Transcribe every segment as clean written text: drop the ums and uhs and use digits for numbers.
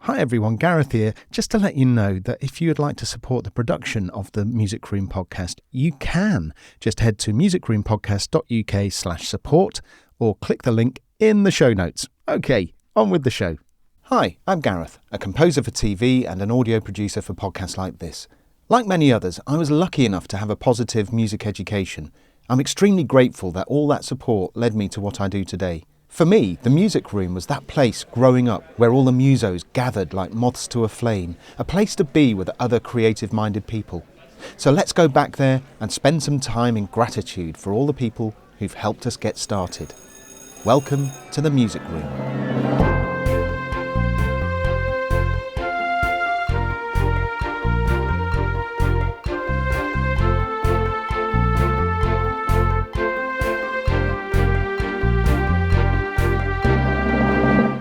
Hi everyone, Gareth here. Just to let you know that if you would like to support the production of the Music Room podcast, you can. Just head to musicroompodcast.uk/support or click the link in the show notes. Okay, on with the show. Hi, I'm Gareth, a composer for TV and an audio producer for podcasts like this. Like many others, I was lucky enough to have a positive music education. I'm extremely grateful that all that support led me to what I do today. For me, the music room was that place growing up where all the musos gathered like moths to a flame, a place to be with other creative-minded people. So let's go back there and spend some time in gratitude for all the people who've helped us get started. Welcome to the Music Room.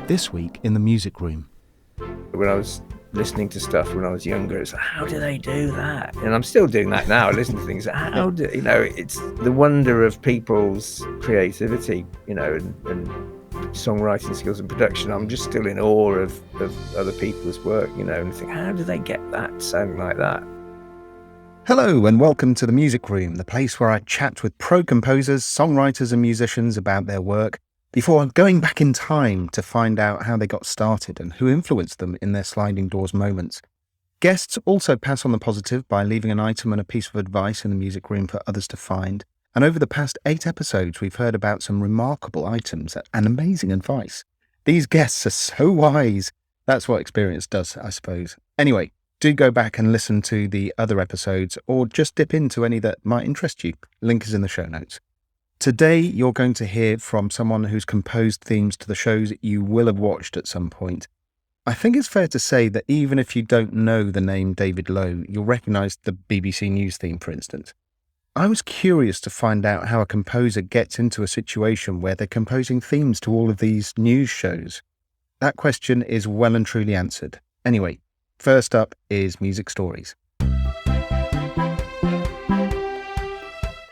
This week in the Music Room. When I was listening to stuff when I was younger, it's like, how do they do that? And I'm still doing that now. I listen to things, how do, it's the wonder of people's creativity, and songwriting skills and production. I'm just still in awe of other people's work, and think, how do they get that sound like that? Hello and welcome to the Music Room, the place where I chat with pro composers, songwriters and musicians about their work, before going back in time to find out how they got started and who influenced them in their sliding doors moments. Guests also pass on the positive by leaving an item and a piece of advice in the music room for others to find. And over the past 8 episodes, we've heard about some remarkable items and amazing advice. These guests are so wise. That's what experience does, I suppose. Anyway, do go back and listen to the other episodes or just dip into any that might interest you. Link is in the show notes. Today, you're going to hear from someone who's composed themes to the shows you will have watched at some point. I think it's fair to say that even if you don't know the name David Lowe, you'll recognise the BBC News theme, for instance. I was curious to find out how a composer gets into a situation where they're composing themes to all of these news shows. That question is well and truly answered. Anyway, first up is Music Stories.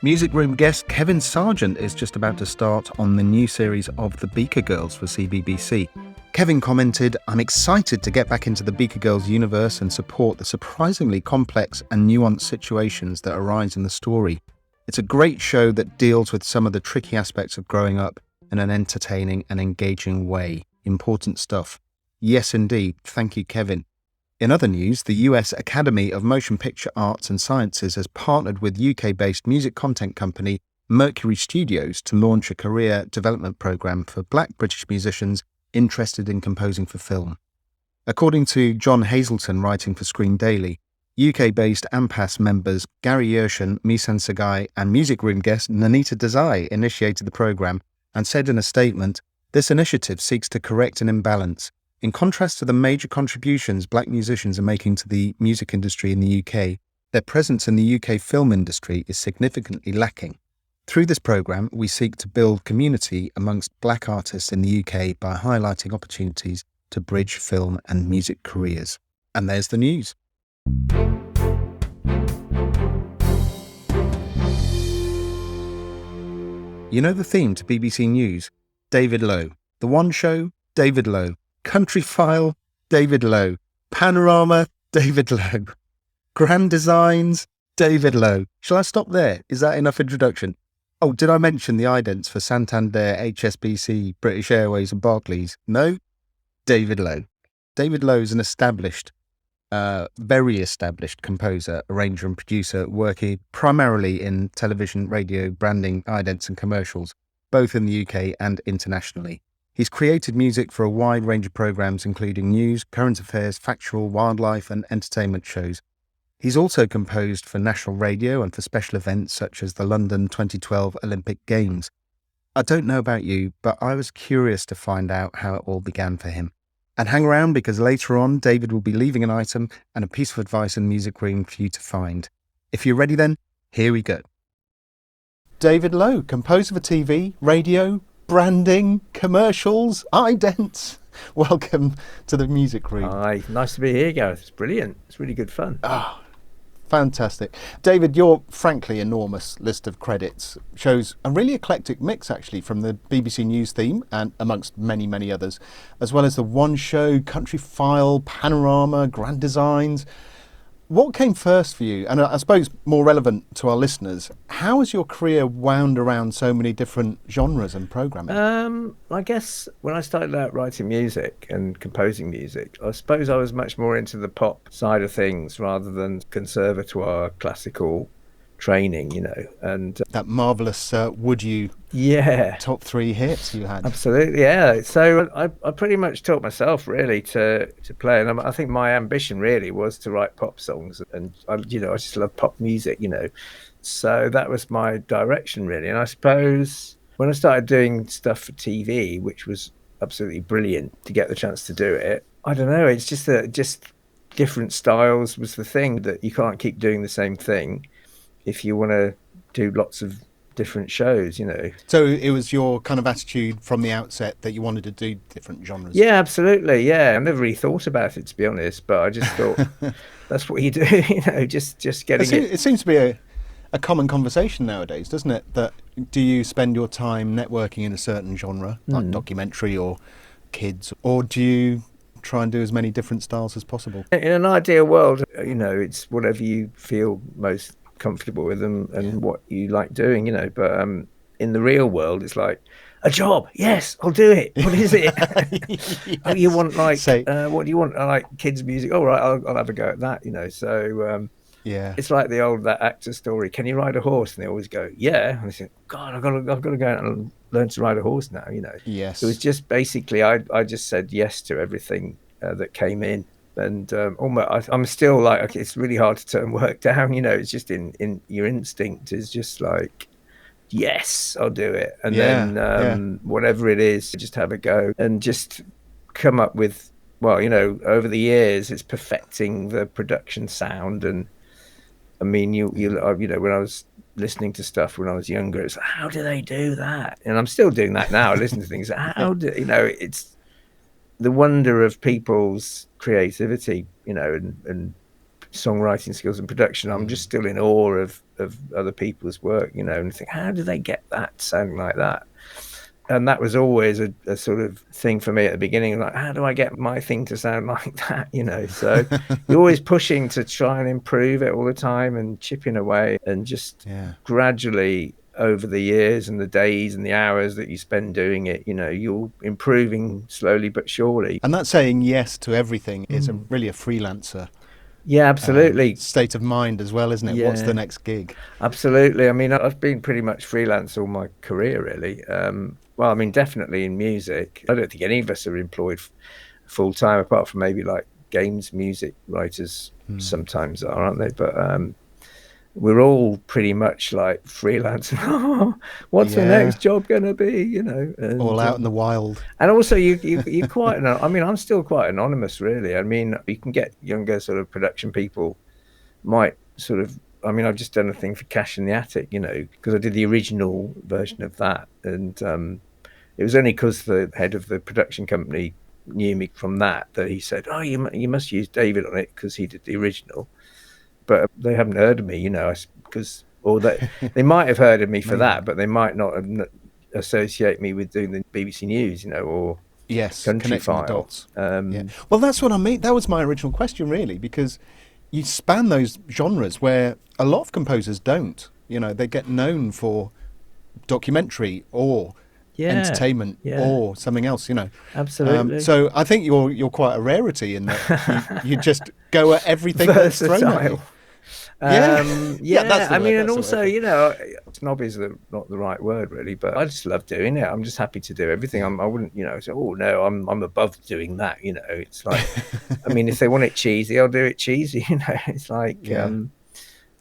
Music Room guest Kevin Sargent is just about to start on the new series of The Beaker Girls for CBBC. Kevin commented, "I'm excited to get back into the Beaker Girls universe and support the surprisingly complex and nuanced situations that arise in the story. It's a great show that deals with some of the tricky aspects of growing up in an entertaining and engaging way. Important stuff." Yes, indeed. Thank you, Kevin. In other news, the US Academy of Motion Picture Arts and Sciences has partnered with UK-based music content company Mercury Studios to launch a career development programme for Black British musicians interested in composing for film. According to John Hazelton writing for Screen Daily, UK-based AMPAS members Gary Yershan, Misan Sagai and Music Room guest Nanita Desai initiated the programme and said in a statement, "This initiative seeks to correct an imbalance. In contrast to the major contributions Black musicians are making to the music industry in the UK, their presence in the UK film industry is significantly lacking. Through this programme, we seek to build community amongst Black artists in the UK by highlighting opportunities to bridge film and music careers." And there's the news. You know the theme to BBC News? David Lowe. The One Show? David Lowe. Country File, David Lowe. Panorama, David Lowe. Grand Designs, David Lowe. Shall I stop there? Is that enough introduction? Oh, did I mention the idents for Santander, HSBC, British Airways and Barclays? No? David Lowe. David Lowe is an established, very established composer, arranger and producer working primarily in television, radio, branding, idents and commercials, both in the UK and internationally. He's created music for a wide range of programmes including news, current affairs, factual, wildlife and entertainment shows. He's also composed for national radio and for special events such as the London 2012 Olympic Games. I don't know about you, but I was curious to find out how it all began for him. And hang around because later on David will be leaving an item and a piece of advice in the music room for you to find. If you're ready then, here we go. David Lowe, composer for TV, radio, branding, commercials, idents. Welcome to the Music Room. Hi, nice to be here, Gareth. It's brilliant. It's really good fun. Oh, Fantastic. David, your frankly enormous list of credits shows a really eclectic mix, actually, from the BBC News theme and amongst many, many others, as well as the One Show, Country File, Panorama, Grand Designs. What came first for you? And I suppose more relevant to our listeners, how has your career wound around so many different genres and programming? I guess when I started out writing music and composing music, I suppose I was much more into the pop side of things rather than conservatoire classical training, and That marvellous Would You yeah, top 3 hits you had. absolutely, yeah. So I pretty much taught myself really to play, and I think my ambition really was to write pop songs, and I just love pop music, So that was my direction really, and I suppose when I started doing stuff for TV, which was absolutely brilliant to get the chance to do it, I don't know, it's just that just different styles was the thing, that you can't keep doing the same thing if you want to do lots of different shows, So it was your kind of attitude from the outset that you wanted to do different genres? Yeah, absolutely. Yeah, I never really thought about it, to be honest, but I just thought that's what you do, just getting it. It seems to be a common conversation nowadays, doesn't it? That do you spend your time networking in a certain genre, like documentary or kids, or do you try and do as many different styles as possible? In an ideal world, it's whatever you feel most comfortable with and what you like doing, but in the real world it's like a job. Yes, I'll do it. What is it? Yes. Oh, you want like Say, what do you want? I like kids music. All right, I'll have a go at that, so yeah. it's like that actor story, can you ride a horse? And they always go, yeah, and I think, God, I've got to go and learn to ride a horse now, Yes. So it's just basically I just said yes to everything that came in. And almost, I'm still like, okay, it's really hard to turn work down. It's just in your instinct is just like, yes, I'll do it. And then whatever it is, just have a go and just come up with, well, over the years, it's perfecting the production sound. And I mean, when I was listening to stuff when I was younger, it's like, how do they do that? And I'm still doing that now. I listen to things. It's the wonder of people's creativity, and songwriting skills and production. I'm just still in awe of other people's work, and think, how do they get that sounding like that? And that was always a sort of thing for me at the beginning, like, how do I get my thing to sound like that? So you're always pushing to try and improve it all the time and chipping away, and just gradually over the years and the days and the hours that you spend doing it, you're improving slowly but surely. And that saying yes to everything is really a freelancer absolutely state of mind as well, isn't it? What's the next gig? Absolutely. I mean, I've been pretty much freelance all my career really. Well, I mean, definitely in music. I don't think any of us are employed full time, apart from maybe like games music writers sometimes are, aren't they? But we're all pretty much like freelance. What's the next job going to be? And, all out in the wild. And also, you're quite. I mean, I'm still quite anonymous, really. I mean, you can get younger sort of production people might sort of. I mean, I've just done a thing for Cash in the Attic, because I did the original version of that, and it was only because the head of the production company knew me from that he said, "Oh, you must use David on it because he did the original." But they haven't heard of me, because they might have heard of me for that, but they might not associate me with doing the BBC News, or Country File. The dots. Well, that's what I mean. That was my original question, really, because you span those genres where a lot of composers don't. They get known for documentary or entertainment or something else. Absolutely. So I think you're quite a rarity in that you just go at everything that's thrown at you. That's I mean, and also, snob is not the right word really, but I just love doing it. I'm just happy to do everything. I wouldn't, say, oh no, I'm above doing that. It's like, I mean, if they want it cheesy, I'll do it cheesy. It's like,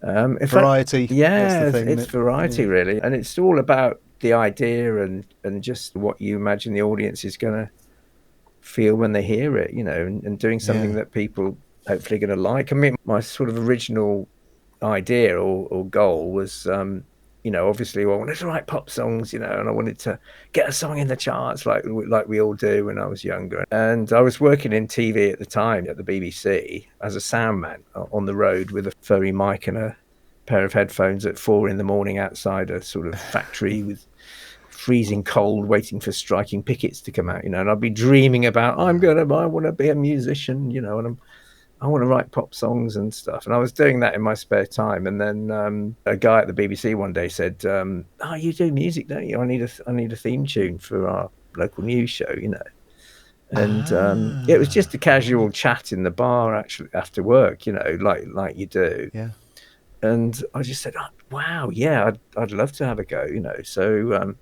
variety. It's variety really, and it's all about the idea and just what you imagine the audience is going to feel when they hear it, and doing something that people hopefully going to like. I mean, my sort of original idea or goal was you know, obviously, well, I wanted to write pop songs, you know, and I wanted to get a song in the charts like we all do when I was younger. And I was working in TV at the time at the BBC as a sound man on the road with a furry mic and a pair of headphones at 4 a.m. outside a sort of factory with freezing cold, waiting for striking pickets to come out, you know. And I'd be dreaming about, I want to be a musician, you know, and I want to write pop songs and stuff. And I was doing that in my spare time. And then a guy at the BBC one day said, oh, you do music, don't you? I need a theme tune for our local news show, you know. And it was just a casual chat in the bar, actually, after work, you know, like you do. Yeah. And I just said, oh, wow, yeah, I'd love to have a go, you know. So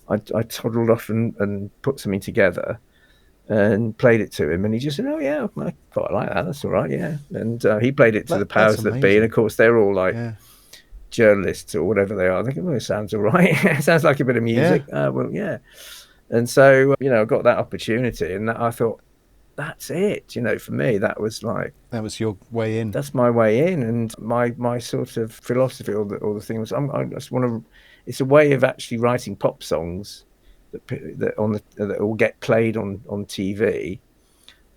I toddled off and put something together and played it to him, and he just said, oh yeah, I quite like that, that's all right, yeah. And he played it to the powers that be, and of course they're all like journalists or whatever they are. They think, well, it sounds all right. It sounds like a bit of music. Well, yeah. And so, you know, I got that opportunity, and I thought, that's it, you know. For me, that was your way in. That's my way in. And my sort of philosophy or the thing was, I just want to, it's a way of actually writing pop songs that will get played on TV.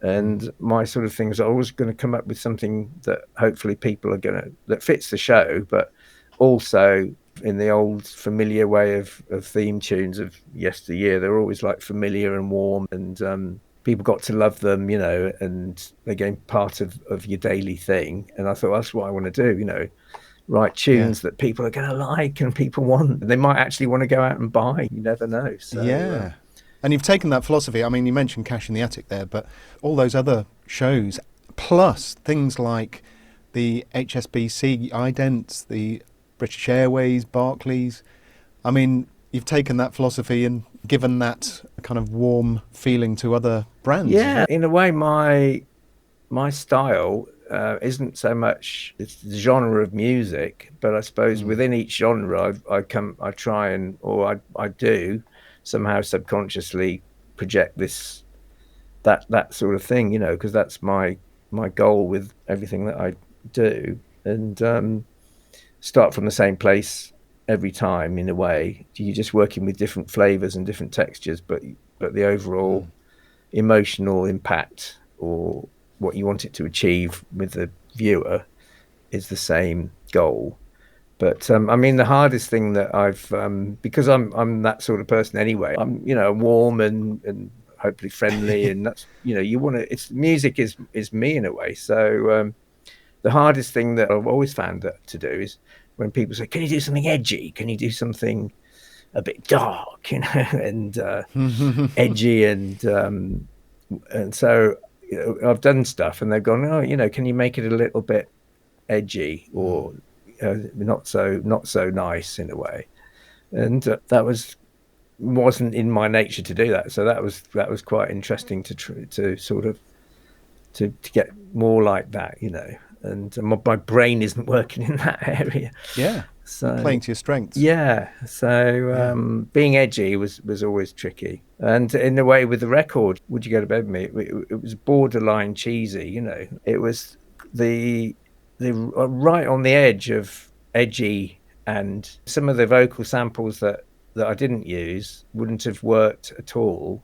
And my sort of thing is, I was going to come up with something that hopefully people are that fits the show, but also in the old familiar way of theme tunes of yesteryear. They're always like familiar and warm, and people got to love them, you know, and they became part of your daily thing. And I thought, that's what I want to do, you know, write tunes that people are going to like and people want. They might actually want to go out and buy. You never know. So, and you've taken that philosophy. I mean, you mentioned Cash in the Attic there, but all those other shows, plus things like the HSBC idents, the British Airways, Barclays. I mean, you've taken that philosophy and given that kind of warm feeling to other brands. Yeah, in a way, my style isn't so much it's the genre of music, but I suppose within each genre, I try and, or I do somehow subconsciously project that sort of thing, you know, because that's my goal with everything that I do, and start from the same place every time. In a way, you're just working with different flavors and different textures, but the overall emotional impact or what you want it to achieve with the viewer is the same goal. But I mean, the hardest thing that I've because I'm that sort of person anyway. I'm, you know, warm and hopefully friendly, and that's, you know, you want to. It's music is me in a way. So the hardest thing that I've always found to do is when people say, "Can you do something edgy? Can you do something a bit dark?" You know, and edgy, and so, you know, I've done stuff, and they've gone, "Oh, you know, can you make it a little bit edgy or not so nice in a way?" And that wasn't in my nature to do that. So that was quite interesting to sort of to get more like that, you know. And my brain isn't working in that area. Yeah. So playing to your strengths. Yeah. So being edgy was always tricky. And in a way with the record, Would You Go to Bed With Me? It was borderline cheesy, you know. It was the right on the edge of edgy, and some of the vocal samples that I didn't use wouldn't have worked at all,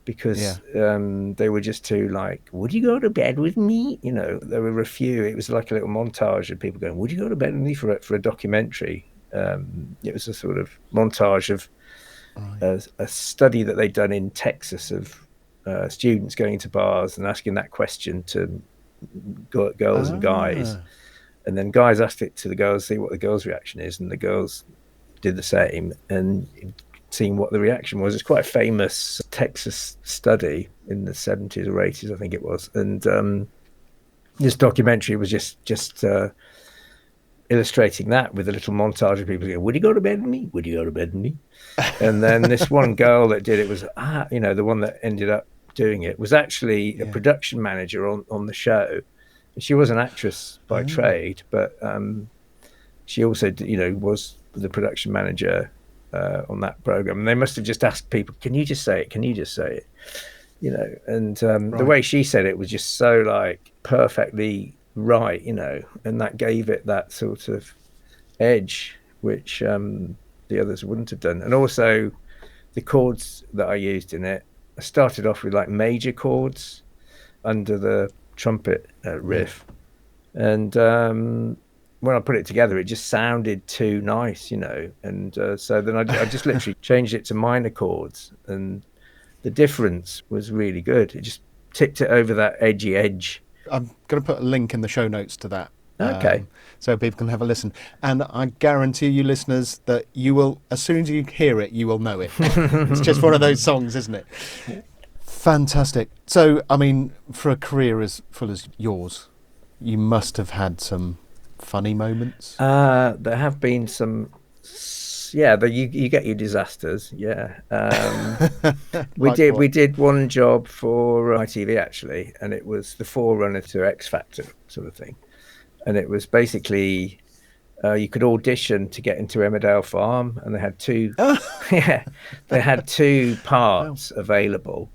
because they were just too like, "Would you go to bed with me?" You know, there were a few. It was like a little montage of people going, "Would you go to bed with me?" for a documentary. It was a sort of montage of a study that they'd done in Texas of students going to bars and asking that question to girls and guys, and then guys asked it to the girls, see what the girls' reaction is, and the girls did the same, and seeing what the reaction was. It's quite a famous Texas study in the 70s or 80s, I think it was. And this documentary was just illustrating that with a little montage of people going, "Would you go to bed with me? Would you go to bed with me?" And then this one girl that did it was, you know, the one that ended up doing it was actually a production manager on the show. She was an actress by trade, but she also, you know, was the production manager on that program. And they must have just asked people, "Can you just say it? Can you just say it?" You know, and the way she said it was just so like perfectly right, you know, and that gave it that sort of edge. which the others wouldn't have done. And also the chords that I used in it, I started off with like major chords under the trumpet riff. And when I put it together, it just sounded too nice, and so then I just literally changed it to minor chords, and the difference was really good. It just tipped it over that edgy edge. I'm going to put a link in the show notes to that. Okay. So people can have a listen. And I guarantee you, listeners, that you will, as soon as you hear it, you will know it. It's just one of those songs, isn't it? Fantastic. So, I mean, for a career as full as yours, you must have had some funny moments. There have been some, you get your disasters. We did one job for ITV actually, and it was the forerunner to X Factor sort of thing, and it was basically you could audition to get into Emmerdale Farm, and they had two parts available.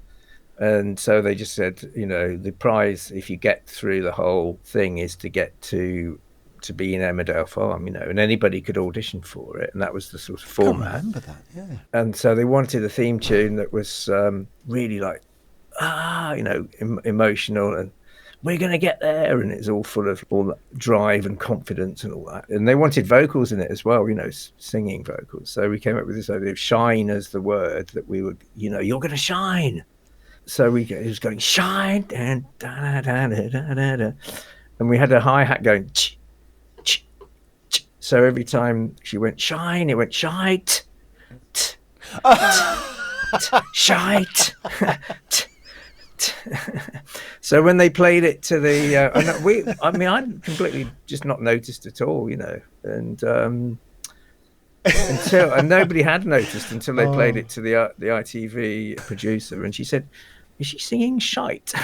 And so they just said, the prize, if you get through the whole thing, is to get to be in Emmerdale Farm, and anybody could audition for it. And that was the sort of format. I remember that, yeah. And so they wanted a theme tune that was really like, emotional, and we're going to get there. And it's all full of all that drive and confidence and all that. And they wanted vocals in it as well, singing vocals. So we came up with this idea of shine as the word, that we would, you're going to shine. So it was going shine, and da, da, da, da, da, da. And we had a hi-hat going ch, ch, ch. So every time she went shine, it went shite, t, t, shite. So when they played it to the, I'd completely just not noticed at all, and and nobody had noticed until they played it to the ITV producer, and she said, "Is she singing shite?"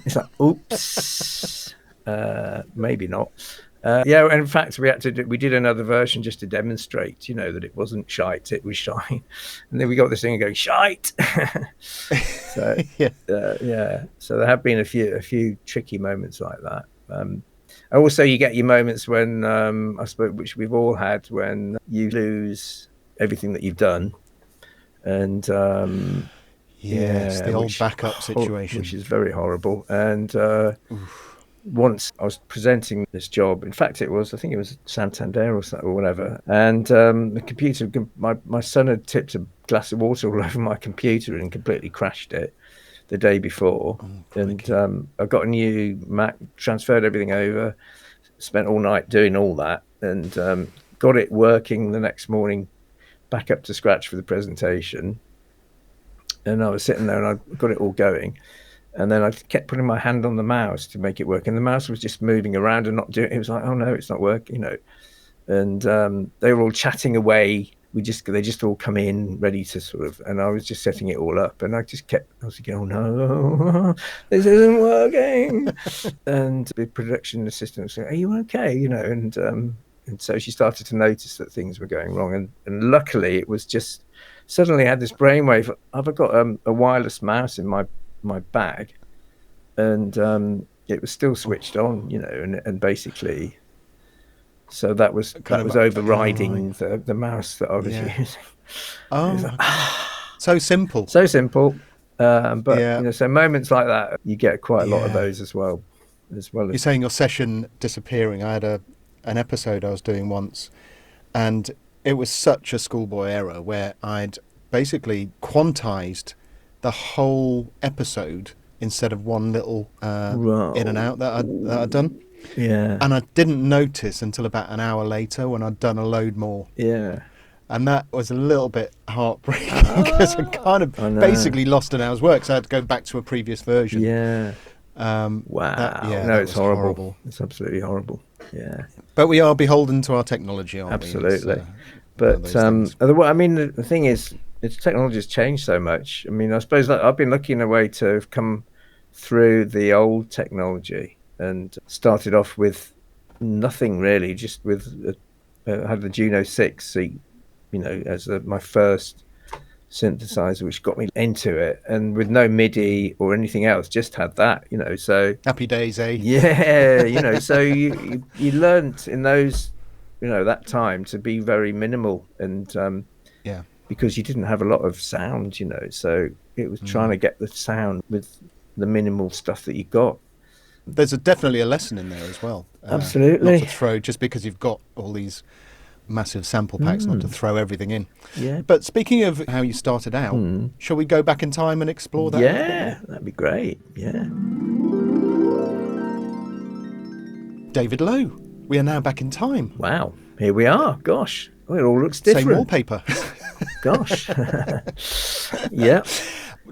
It's like, oops, maybe not. And in fact, we did another version just to demonstrate, that it wasn't shite, it was shine. And then we got this thing going shite. So so there have been a few tricky moments like that. Also, you get your moments when, I suppose, which we've all had, when you lose everything that you've done, and the old backup situation, which is very horrible. And once I was presenting this job. In fact, I think it was Santander or whatever. And the computer, my son had tipped a glass of water all over my computer and completely crashed it the day before. And I got a new Mac, transferred everything over, spent all night doing all that, and got it working the next morning, back up to scratch for the presentation. And I was sitting there and I got it all going. And then I kept putting my hand on the mouse to make it work. And the mouse was just moving around and not doing it. It was like, oh no, it's not working, And they were all chatting away. They just all come in ready to sort of, and I was just setting it all up. And I was thinking, oh no, this isn't working. And the production assistant was saying, are you okay? And so she started to notice that things were going wrong. And luckily it was just, suddenly I had this brainwave. I've got a wireless mouse in my bag, and it was still switched on, and basically, so that was overriding the mouse that I was using. So simple. But so moments like that, you get quite a lot of those as well. You're saying your session disappearing. I had an episode I was doing once, and it was such a schoolboy error where I'd basically quantized the whole episode instead of one little in and out that I'd done. Yeah. And I didn't notice until about an hour later when I'd done a load more. Yeah. And that was a little bit heartbreaking because I kind of basically lost an hour's work, so I had to go back to a previous version. Yeah. Wow. It's horrible. It's absolutely horrible. Yeah. But we are beholden to our technology, aren't we? Absolutely. But the thing is, technology has changed so much. I mean, I suppose that I've been looking a way to come through the old technology and started off with nothing really, just with I had the Juno 6, as my first synthesizer, which got me into it, and with no MIDI or anything else, just had that, so happy days, eh? Yeah, so you learnt in those that time to be very minimal, and Yeah. because you didn't have a lot of sound, so it was trying to get the sound with the minimal stuff that you got. There's definitely a lesson in there as well. Not to Absolutely. throw, just because you've got all these massive sample packs, not to throw everything in. Yeah. But speaking of how you started out, shall we go back in time and explore that a little bit more? Yeah, that'd be great. Yeah. David Lowe, we are now back in time. Wow. Here we are. Gosh. Well, it all looks different. Same wallpaper. Gosh. Yeah.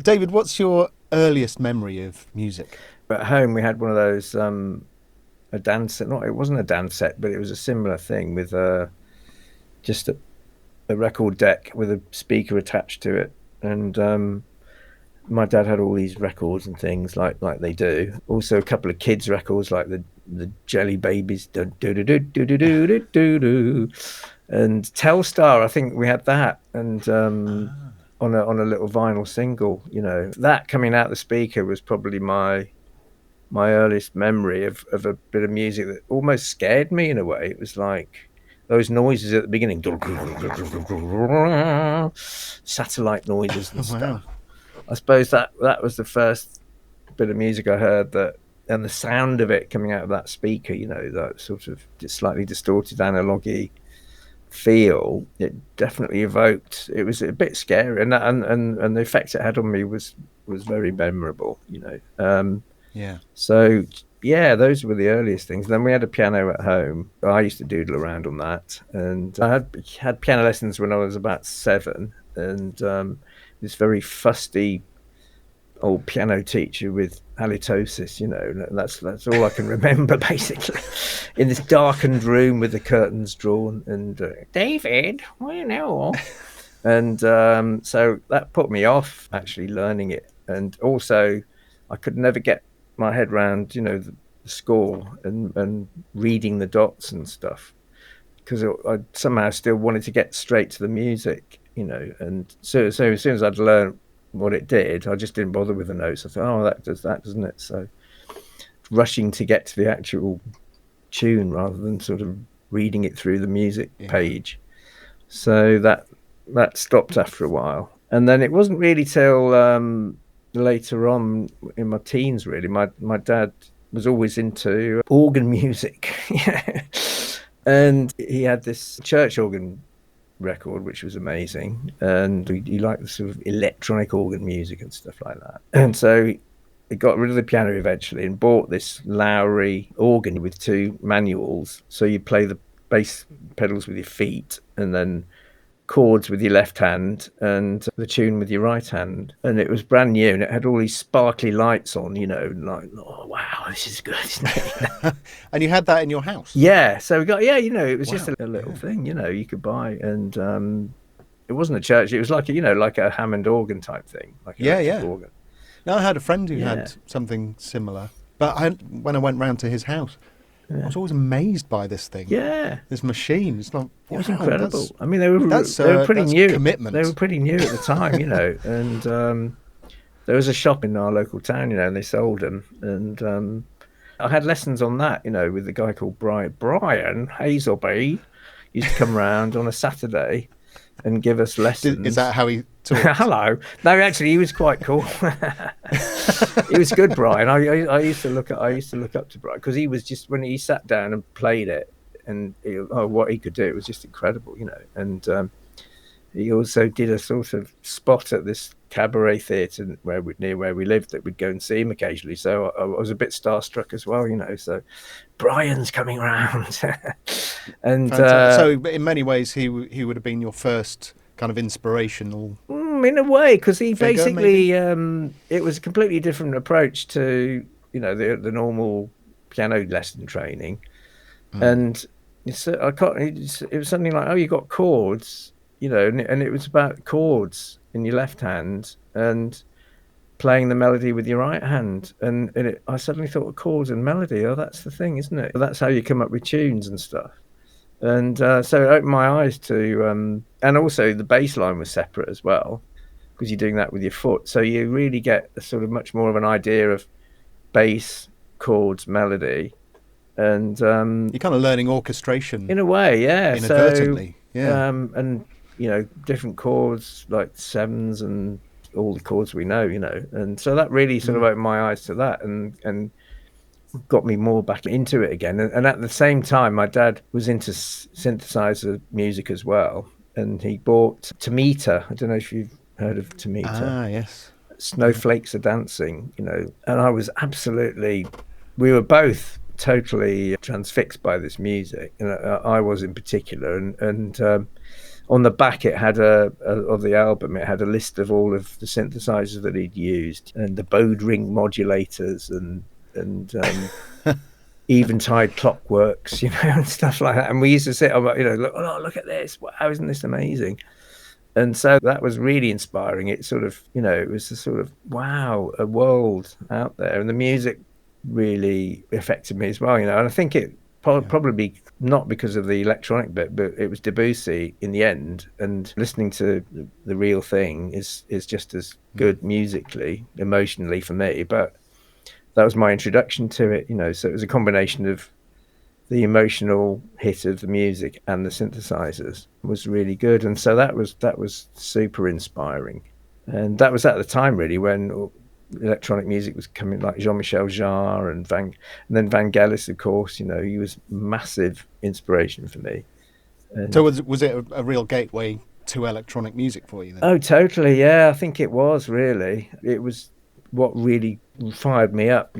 David, what's your earliest memory of music? At home, we had one of those, a dance set. It wasn't a dance set, but it was a similar thing with just a record deck with a speaker attached to it. And my dad had all these records and things like they do. Also, a couple of kids' records like the Jelly Babies, do do do do do do do do do, and Telstar. I think we had that, and on a little vinyl single. That coming out the speaker was probably my earliest memory of a bit of music that almost scared me in a way. It was like those noises at the beginning, satellite noises and stuff. I suppose that was the first bit of music I heard, and the sound of it coming out of that speaker, that sort of slightly distorted analogy feel, it definitely evoked. It was a bit scary, and the effect it had on me was very memorable. Yeah. So yeah, those were the earliest things. Then we had a piano at home. I used to doodle around on that, and I had piano lessons when I was about 7, and this very fusty old piano teacher with halitosis, that's all I can remember basically, in this darkened room with the curtains drawn, and David, and so that put me off actually learning it. And also I could never get my head around the score and reading the dots and stuff, because I somehow still wanted to get straight to the music, and so as soon as I'd learned what it did, I just didn't bother with the notes. I thought, oh, that does that, doesn't it? So rushing to get to the actual tune rather than sort of reading it through the music page. So that stopped after a while. And then it wasn't really till later on in my teens, really. My dad was always into organ music. And he had this church organ record, which was amazing, and he liked the sort of electronic organ music and stuff like that. And so he got rid of the piano eventually and bought this Lowry organ with 2 manuals, so you play the bass pedals with your feet and then chords with your left hand and the tune with your right hand. And it was brand new, and it had all these sparkly lights on, like, oh wow, this is good, isn't it? And you had that in your house? Yeah, so we got, it was just a little thing, you could buy. And it wasn't a church, it was like a Hammond organ type thing, like an electric organ. No, I had a friend who had something similar, but when I went round to his house, I was always amazed by this thing. Yeah, this machine. It's not. It was incredible. I mean, they were pretty new. Commitment. They were pretty new at the time, And there was a shop in our local town, and they sold them. And I had lessons on that, with a guy called Brian Hazelby. Used to come round on a Saturday and give us lessons. Is that how he talked? Hello. No, actually, he was quite cool. He was good, Brian. I used to look up to Brian, because he was just, when he sat down and played it, and what he could do, it was just incredible, And he also did a sort of spot at this cabaret theatre near where we lived, that we'd go and see him occasionally. So I was a bit starstruck as well, So Brian's coming round. And so in many ways, he would have been your first kind of inspirational. In a way, because he basically it was a completely different approach to the normal piano lesson training. And it was something like, oh, you got chords, and it was about chords in your left hand and playing the melody with your right hand. And I suddenly thought of chords and melody. Oh, that's the thing, isn't it? That's how you come up with tunes and stuff. And so it opened my eyes to, and also the bass line was separate as well, because you're doing that with your foot. So you really get a sort of much more of an idea of bass, chords, melody, And You're kind of learning orchestration in a way, yeah. inadvertently. Yeah. And different chords like sevens and all the chords we know, and so that really sort of opened my eyes to that, and got me more back into it again. And at the same time, my dad was into synthesizer music as well, and he bought Tomita. I don't know if you've heard of Tomita. Ah, yes. Snowflakes Are Dancing, and I was we were both totally transfixed by this music, and I was in particular. And on the back, it had of the album, it had a list of all of the synthesizers that he'd used, and the bowed ring modulators, and eventide clockworks, and stuff like that. And we used to sit on, look at this! Wow, isn't this amazing? And so that was really inspiring. It sort of, it was a sort of, wow, a world out there. And the music really affected me as well, and I think it probably not because of the electronic bit, but it was Debussy in the end. And listening to the real thing is just as good musically, emotionally for me. But that was my introduction to it, so it was a combination of the emotional hit of the music and the synthesizers was really good. And so that was super inspiring. And that was at the time really when electronic music was coming, like Jean-Michel Jarre and then Vangelis, of course. He was massive inspiration for me. And so was it a real gateway to electronic music for you then? Oh, totally. Yeah, I think it was really. It was what really fired me up,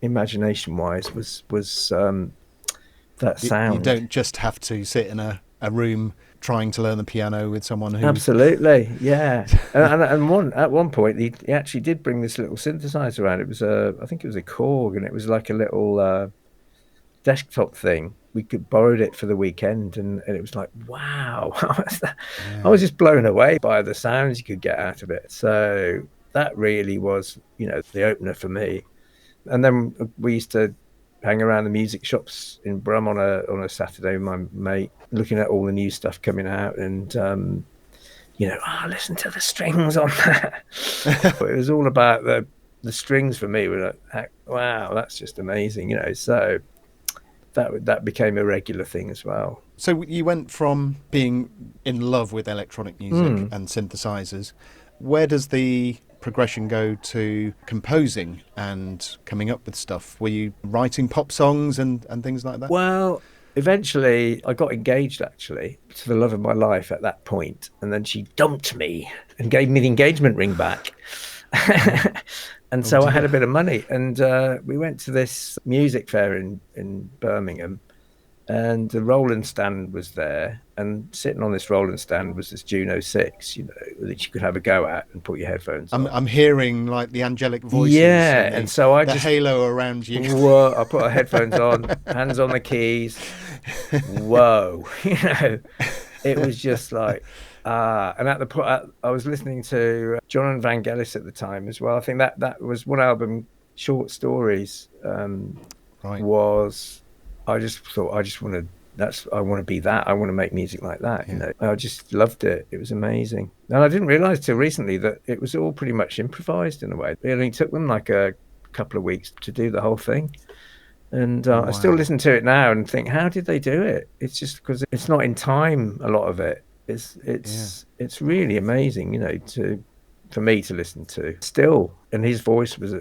imagination-wise, was that sound. You don't just have to sit in a room trying to learn the piano with someone who... Absolutely, yeah. and at one point, he actually did bring this little synthesizer around. It was I think it was a Korg, and it was like a little desktop thing. We borrowed it for the weekend, and it was like, wow. I was just blown away by the sounds you could get out of it. So that really was, the opener for me. And then we used to hang around the music shops in Brum on a Saturday with my mate, looking at all the new stuff coming out, and listen to the strings on that. It was all about the strings for me. We're like, wow, that's just amazing, So that became a regular thing as well. So you went from being in love with electronic music and synthesizers. Where does the progression go to composing and coming up with stuff? Were you writing pop songs and things like that? Well, eventually I got engaged, actually, to the love of my life at that point. And then she dumped me and gave me the engagement ring back. And so I had a bit of money, and we went to this music fair in Birmingham, and the Roland stand was there, and sitting on this Roland stand was this Juno 6, that you could have a go at and put your headphones on. I'm hearing like the angelic voices. Yeah, and so I just... the halo around you. Whoa, I put our headphones on, hands on the keys. Whoa, it was just like... and at the point, I was listening to John and Vangelis at the time as well. I think that was one album, Short Stories, was... I just thought, I want to be that. I want to make music like that. I just loved it. It was amazing. And I didn't realize till recently that it was all pretty much improvised in a way. It only took them like a couple of weeks to do the whole thing. And I still listen to it now and think, how did they do it? It's just because it's not in time, a lot of it. It's really amazing, for me to listen to still. And his voice was, I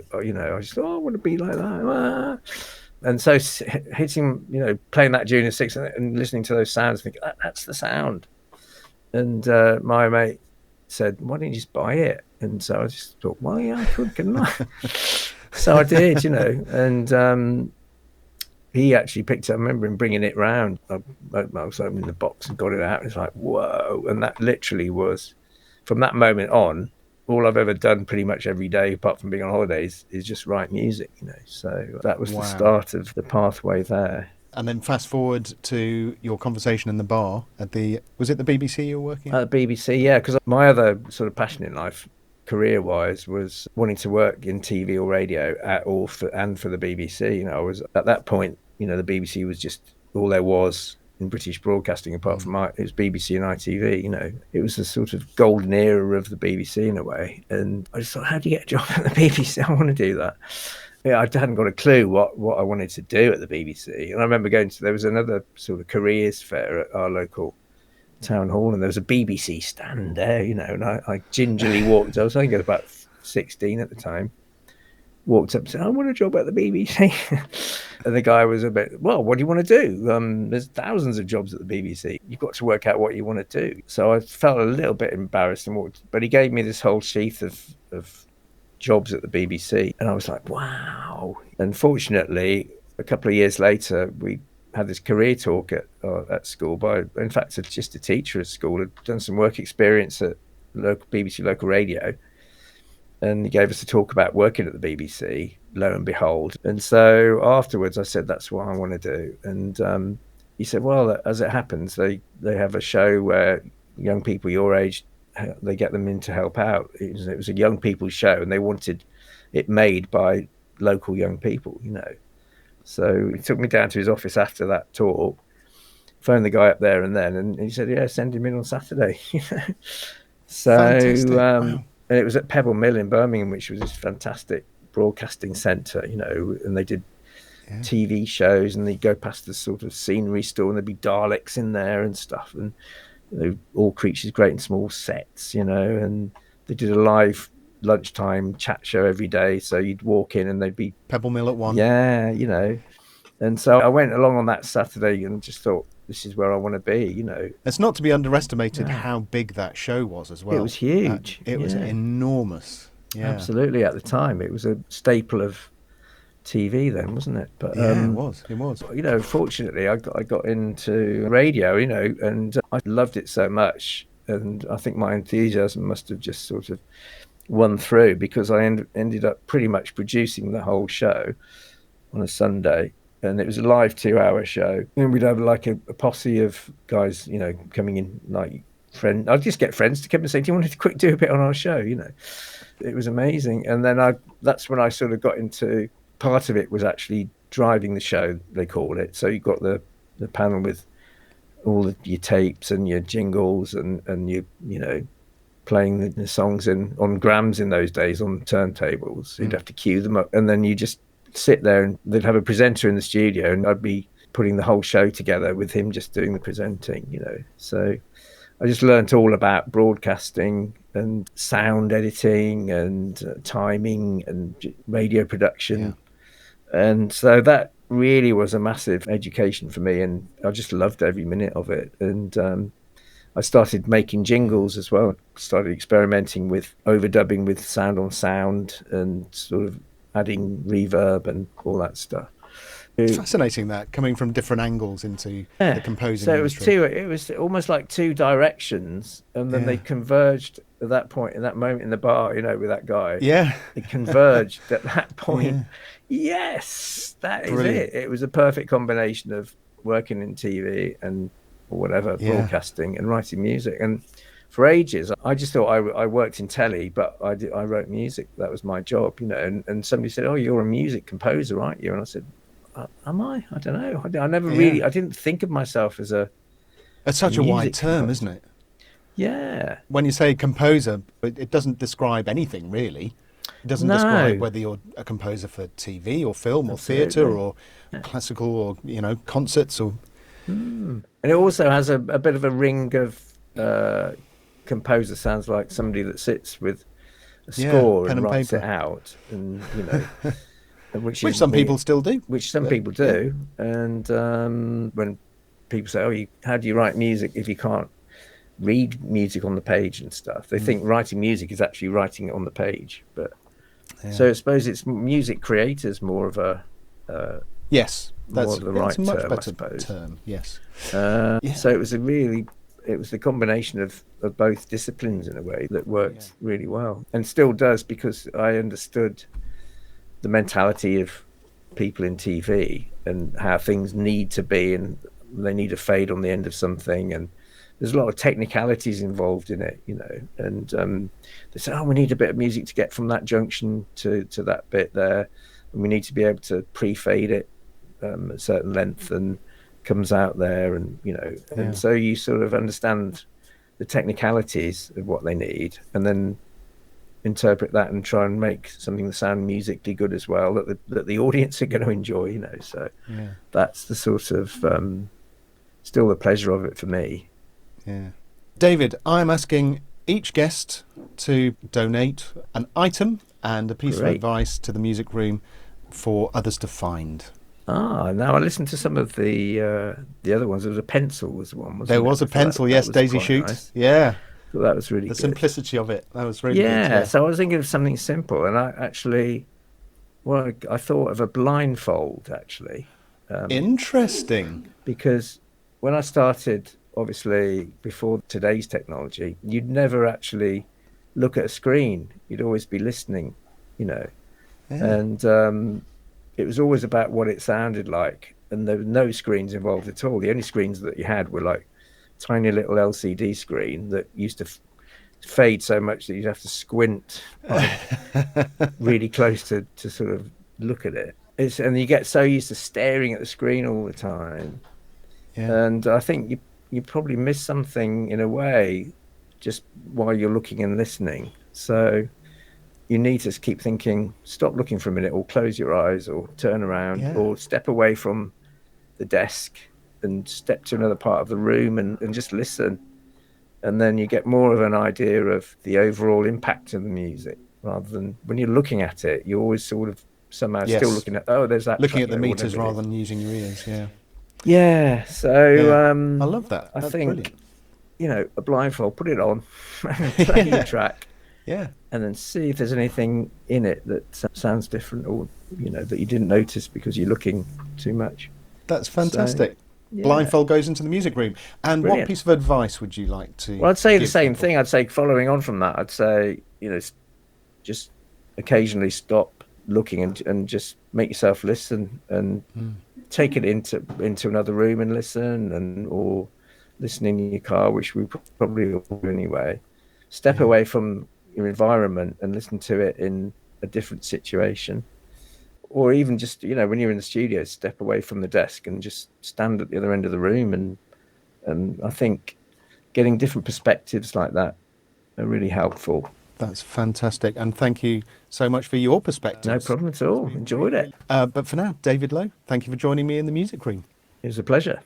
just thought, I want to be like that. And so hitting, playing that Juno 6 and listening to those sounds, thinking, that's the sound. And my mate said, why don't you just buy it? And so I just thought, well, yeah, I could, couldn't I? So I did, and he actually picked it up. I remember him bringing it round. I was opening the box and got it out. It's like, whoa. And that literally was, from that moment on, all I've ever done pretty much every day, apart from being on holidays, is just write music, So that was the start of the pathway there. And then fast forward to your conversation in the bar at was it the BBC you were working at? At the BBC, yeah, because my other sort of passion in life, career-wise, was wanting to work in TV or radio and for the BBC. I was at that point, the BBC was just all there was in British broadcasting, apart from it was BBC and ITV. It was the sort of golden era of the BBC in a way. And I just thought, how do you get a job at the BBC? I want to do that. yeah, I hadn't got a clue what I wanted to do at the BBC. And I remember there was another sort of careers fair at our local town hall, and there was a BBC stand there, and I gingerly walked. I was only about 16 at the time. Walked up and said, I want a job at the BBC. And the guy was a bit, well, what do you want to do? There's thousands of jobs at the BBC. You've got to work out what you want to do. So I felt a little bit embarrassed and walked, but he gave me this whole sheath of jobs at the BBC. And I was like, wow. And fortunately, a couple of years later, we had this career talk at school in fact, just a teacher at school had done some work experience at BBC local radio. And he gave us a talk about working at the BBC, lo and behold. And so afterwards I said, that's what I want to do. And he said, well, as it happens, they have a show where young people your age, they get them in to help out. It was a young people's show, and they wanted it made by local young people, So he took me down to his office after that talk, phoned the guy up there and then, and he said, yeah, send him in on Saturday. So Wow. and it was at Pebble Mill in Birmingham, which was this fantastic broadcasting centre, and they did TV shows, and they'd go past the sort of scenery store, and there'd be Daleks in there and stuff, and all creatures great and small sets, and they did a live lunchtime chat show every day. So you'd walk in and they'd be Pebble Mill at 1. Yeah, And so I went along on that Saturday and just thought, this is where I want to be, It's not to be underestimated how big that show was as well. It was huge. It was enormous. Yeah. Absolutely. At the time, it was a staple of TV then, wasn't it? But it was. Fortunately, I got into radio, and I loved it so much, and I think my enthusiasm must have just sort of won through, because I ended up pretty much producing the whole show on a Sunday. And it was a live 2-hour show, and we'd have like a posse of guys, coming in, like friends. I'd just get friends to come and say, "Do you want to do a bit on our show?" It was amazing. And then that's when I sort of got into, part of it was actually driving the show, they call it. So you got the panel with all your tapes and your jingles and you playing the songs on grams in those days on turntables. So you'd have to cue them up, and then you just sit there, and they'd have a presenter in the studio, and I'd be putting the whole show together with him just doing the presenting, So I just learnt all about broadcasting and sound editing and timing and radio production. And so that really was a massive education for me, and I just loved every minute of it. And I started making jingles as well, started experimenting with overdubbing with sound on sound and sort of adding reverb and all that stuff. It's fascinating, that coming from different angles into the composing. So it was almost like two directions, and then they converged at that point, in that moment in the bar, with that guy. Yeah. They converged at that point. Yes, that is it. It was a perfect combination of working in TV and broadcasting and writing music. And for ages, I just thought I worked in telly, but I wrote music. That was my job, and somebody said, "Oh, you're a music composer, aren't you?" And I said, "Am I? I don't know. I never really, I didn't think of myself as a..." It's such a wide term, isn't it? Yeah. When you say composer, it doesn't describe anything, really. It doesn't describe whether you're a composer for TV or film or theatre or classical or, concerts or... And it also has a bit of a ring of... composer sounds like somebody that sits with a score and writes it out, and which some people still do. Which some people do. And when people say, "Oh, how do you write music if you can't read music on the page and stuff?" They think writing music is actually writing it on the page. But so I suppose it's music creators more of a yes, that's the right much term, better I suppose. Term. Yes. So it was the combination of both disciplines in a way that worked really well, and still does, because I understood the mentality of people in TV and how things need to be, and they need a fade on the end of something, and there's a lot of technicalities involved in it, and they say, "Oh, we need a bit of music to get from that junction to that bit there, and we need to be able to pre-fade it a certain length and comes out there," and and so you sort of understand the technicalities of what they need, and then interpret that and try and make something that sound musically good as well, that the audience are going to enjoy, you know. So that's the sort of still the pleasure of it for me. Yeah. David, I'm asking each guest to donate an item and a piece of advice to the music room for others to find. Now I listened to some of the other ones. There was a pencil, was one. There was a pencil, yes, Daisy Shoot. Nice. Yeah. So that was really the good. Simplicity of it. That was really good. Yeah. So I was thinking of something simple, and I actually, I thought of a blindfold, actually. Interesting. Because when I started, obviously, before today's technology, you'd never actually look at a screen. You'd always be listening, you know. Yeah. And it was always about what it sounded like. And there were no screens involved at all. The only screens that you had were like tiny little LCD screen that used to fade so much that you'd have to squint really close to sort of look at it. And you get so used to staring at the screen all the time. Yeah. And I think you probably miss something in a way just while you're looking and listening. So you need to keep thinking, stop looking for a minute, or close your eyes, or turn around, or step away from the desk and step to another part of the room and just listen. And then you get more of an idea of the overall impact of the music, rather than when you're looking at it, you're always sort of somehow still looking at, there's that. Looking at the meters rather than using your ears, Yeah, so I love that. That's brilliant. You know, a blindfold, put it on, play your track. Yeah. And then see if there's anything in it that sounds different, or, you know, that you didn't notice because you're looking too much. That's fantastic. So, blindfold goes into the music room. And brilliant. What piece of advice would you like to Well, I'd say the same thing. I'd say, following on from that, I'd say, you know, just occasionally stop looking and just make yourself listen, and take it into another room and listen, or listen in your car, which we probably all do anyway. Step away from your environment and listen to it in a different situation, or even just, you know, when you're in the studio, step away from the desk and just stand at the other end of the room. And I think getting different perspectives like that are really helpful. That's fantastic, and thank you so much for your perspectives. No problem at all. Enjoyed it. But for now, David Lowe, thank you for joining me in the music room. It was a pleasure.